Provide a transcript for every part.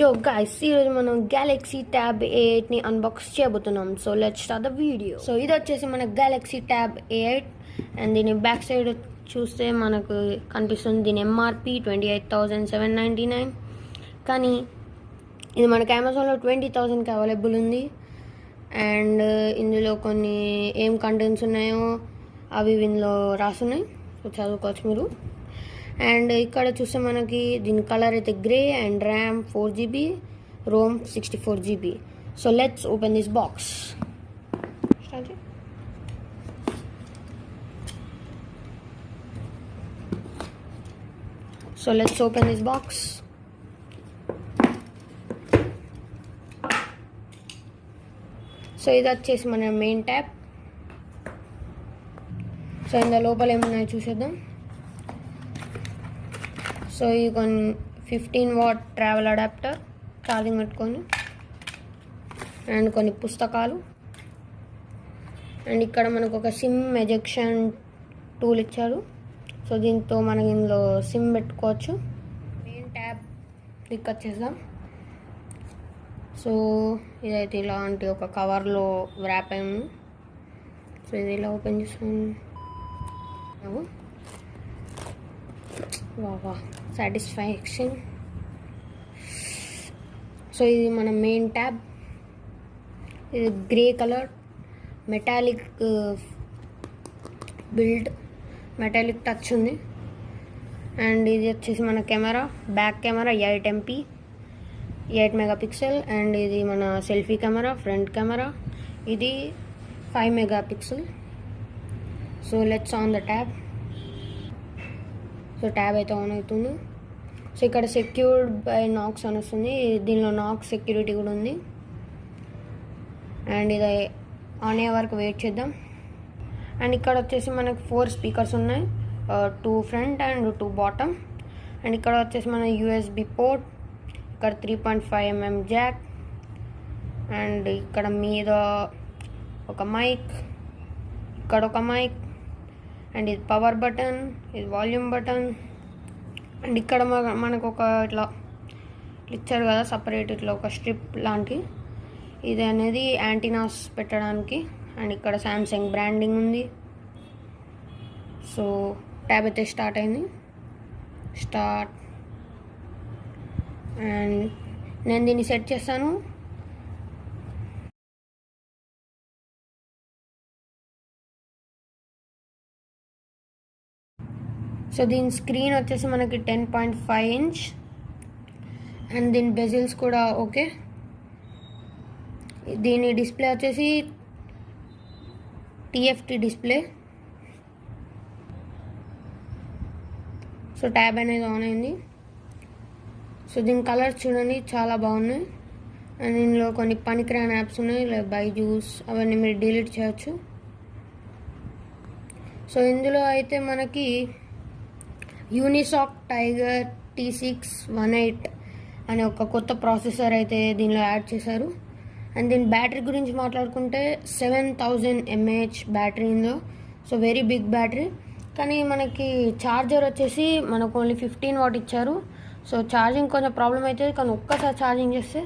Yo guys, ఈరోజు మనం Galaxy Tab A8ని unbox చేయబోతున్నాం. So let's start the video. So ఇది వచ్చేసి మన Galaxy Tab A8 అండ్ దీని బ్యాక్ సైడ్ చూస్తే మనకు కనిపిస్తుంది దీని ఎంఆర్పి 28,799. కానీ ఇది మనకి అమెజాన్లో 20,000కి అవైలబుల్ ఉంది. అండ్ ఇందులో కొన్ని ఏం కంటెంట్స్ ఉన్నాయో అవి ఇందులో రాసున్నాయి. సో చదువుకోవచ్చు మీరు. అండ్ ఇక్కడ చూస్తే మనకి దీని కలర్ అయితే grey and RAM 4GB, Rome 64GB. So let's open this box. So let's open this box. So ఇది వచ్చేసి మన మెయిన్ ట్యాబ్. సో ఇందులో లోపల ఏమున్నాయో చూసేద్దాం. సో ఈ కొన్ని 15W ట్రావెల్ అడాప్టర్ ఛార్జింగ్ పెట్టుకొని అండ్ కొన్ని పుస్తకాలు అండ్ ఇక్కడ మనకు ఒక సిమ్ ఎజెక్షన్ టూల్ ఇచ్చారు. సో దీంతో మనకి ఇందులో సిమ్ పెట్టుకోవచ్చు. మెయిన్ ట్యాబ్ క్లిక్ వచ్చేద్దాం. సో ఇదైతే ఇలాంటి ఒక కవర్లో ర్యాప్ అయింది. సో ఇది ఇలా ఓపెన్ చేస్తాము. వా సాటిస్ఫాక్షన్. సో ఇది మన మెయిన్ ట్యాబ్. ఇది grey colour metallic build, metallic touch ఉంది. అండ్ ఇది వచ్చేసి మన camera, back camera 8MP 8 megapixel. And ఇది మన సెల్ఫీ కెమెరా, ఫ్రంట్ కెమెరా ఇది 5 megapixel. So let's on the tab. So tab అయితే ఆన్ అవుతుంది. సో ఇక్కడ సెక్యూర్డ్ బై నాక్స్ అని వస్తుంది. దీనిలో నాక్స్ సెక్యూరిటీ కూడా ఉంది. అండ్ ఇది ఆన్ అయ్యే వరకు వెయిట్ చేద్దాం. అండ్ ఇక్కడ వచ్చేసి మనకు 4 స్పీకర్స్ ఉన్నాయి, 2 ఫ్రంట్ అండ్ 2 బాటమ్. అండ్ ఇక్కడ వచ్చేసి మన USB పోర్ట్, ఇక్కడ 3.5mm జాక్. అండ్ ఇక్కడ మీద ఒక మైక్, ఇక్కడ ఒక మైక్. అండ్ ఇది పవర్ బటన్, ఇది వాల్యూమ్ బటన్. అండ్ ఇక్కడ మనకు ఒక ఇట్లా ఇచ్చారు కదా సపరేట్, ఇట్లా ఒక స్ట్రిప్ లాంటి. ఇది అనేది యాంటీనాస్ పెట్టడానికి. అండ్ ఇక్కడ సామ్సంగ్ బ్రాండింగ్ ఉంది. సో ట్యాబ్ అయితే స్టార్ట్ అయింది. స్టార్ట్. అండ్ నేను దీన్ని సెట్ చేస్తాను. సో దీని స్క్రీన్ వచ్చేసి మనకి 10.5 ఇంచ్ అండ్ దీని బెజిల్స్ కూడా ఓకే. దీని డిస్ప్లే వచ్చేసి TFT డిస్ప్లే. సో ట్యాబ్ అనేది ఆన్ అయింది. సో దీని కలర్స్ చూడండి చాలా బాగున్నాయి. అండ్ దీనిలో కొన్ని పనికిరాని యాప్స్ ఉన్నాయి, లైక్ బైజూస్, అవన్నీ మీరు డిలీట్ చేయొచ్చు. సో ఇందులో అయితే మనకి యూనిసాక్ టైగర్ T618 అనే ఒక కొత్త ప్రాసెసర్ అయితే దీనిలో యాడ్ చేశారు. అండ్ దీని బ్యాటరీ గురించి మాట్లాడుకుంటే 7000 mAh బ్యాటరీ ఉందో. So very big battery. కానీ మనకి ఛార్జర్ వచ్చేసి మనకు ఓన్లీ 15W ఇచ్చారు. సో ఛార్జింగ్ కొంచెం ప్రాబ్లం అవుతుంది, కానీ ఒక్కసారి ఛార్జింగ్ చేస్తే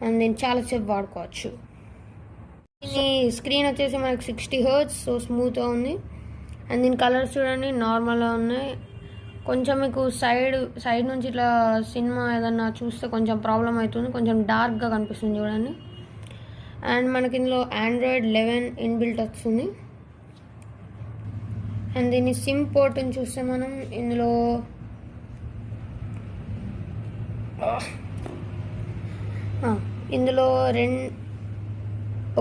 మనం దీన్ని చాలాసేపు వాడుకోవచ్చు. దీని స్క్రీన్ వచ్చేసి మనకి 60Hz, సో స్మూత్గా ఉంది. అండ్ దీని కలర్స్ చూడండి నార్మల్గా ఉన్నాయి. కొంచెం మీకు సైడ్ నుంచి ఇట్లా సినిమా ఏదన్నా చూస్తే కొంచెం ప్రాబ్లం అవుతుంది, కొంచెం డార్క్గా కనిపిస్తుంది చూడండి. అండ్ మనకి ఇందులో Android 11 ఇన్బిల్ట్ వస్తుంది. అండ్ దీని సిమ్ పోర్ట్ని చూస్తే మనం ఇందులో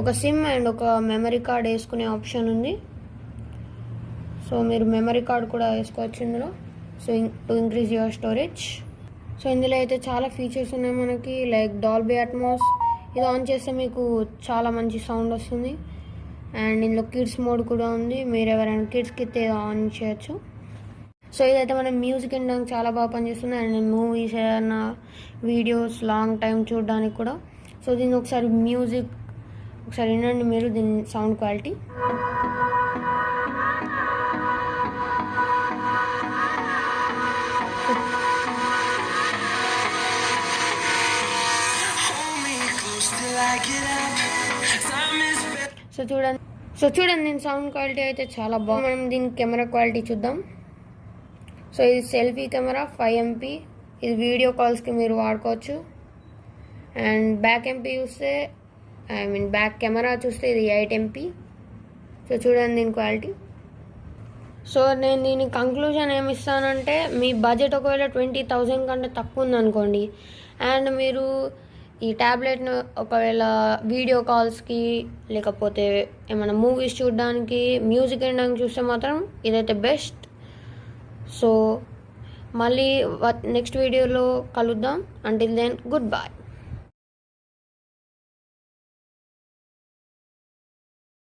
ఒక సిమ్ అండ్ ఒక మెమరీ కార్డ్ వేసుకునే ఆప్షన్ ఉంది. సో మీరు మెమరీ కార్డ్ కూడా వేసుకోవచ్చు ఇందులో. So to increase your storage. So ఇందులో అయితే చాలా ఫీచర్స్ ఉన్నాయి మనకి, లైక్ డాల్బీ అట్మాస్. ఇది ఆన్ చేస్తే మీకు చాలా మంచి సౌండ్ వస్తుంది. అండ్ ఇందులో కిడ్స్ మోడ్ కూడా ఉంది, మీరు ఎవరైనా కిడ్స్కి అయితే ఆన్ చేయొచ్చు. సో ఇదైతే మనం మ్యూజిక్ వినడానికి చాలా బాగా పనిచేస్తుంది. అండ్ మూవీస్ ఏదైనా వీడియోస్ లాంగ్ టైం చూడడానికి కూడా. సో దీన్ని ఒకసారి మ్యూజిక్ ఒకసారి వినండి మీరు, దీని సౌండ్ క్వాలిటీ. సో చూడండి దీని సౌండ్ క్వాలిటీ అయితే చాలా బాగుంది. మనం దీని కెమెరా క్వాలిటీ చూద్దాం. సో ఇది సెల్ఫీ కెమెరా 5 MP. ఇది వీడియో కాల్స్కి మీరు వాడుకోవచ్చు. అండ్ బ్యాక్ ఎంపీ చూస్తే బ్యాక్ కెమెరా చూస్తే ఇది 8 MP. సో చూడండి దీని క్వాలిటీ. సో నేను దీని కంక్లూజన్ ఏమి ఇస్తానంటే, మీ బడ్జెట్ ఒకవేళ 20,000 కంటే తక్కువ ఉందనుకోండి, అండ్ మీరు ఈ ట్యాబ్లెట్ను ఒకవేళ వీడియో కాల్స్కి లేకపోతే ఏమైనా మూవీస్ చూడడానికి, మ్యూజిక్ వినడానికి చూస్తే మాత్రం ఇదైతే బెస్ట్. సో మళ్ళీ నెక్స్ట్ వీడియోలో కలుద్దాం. Until then good bye.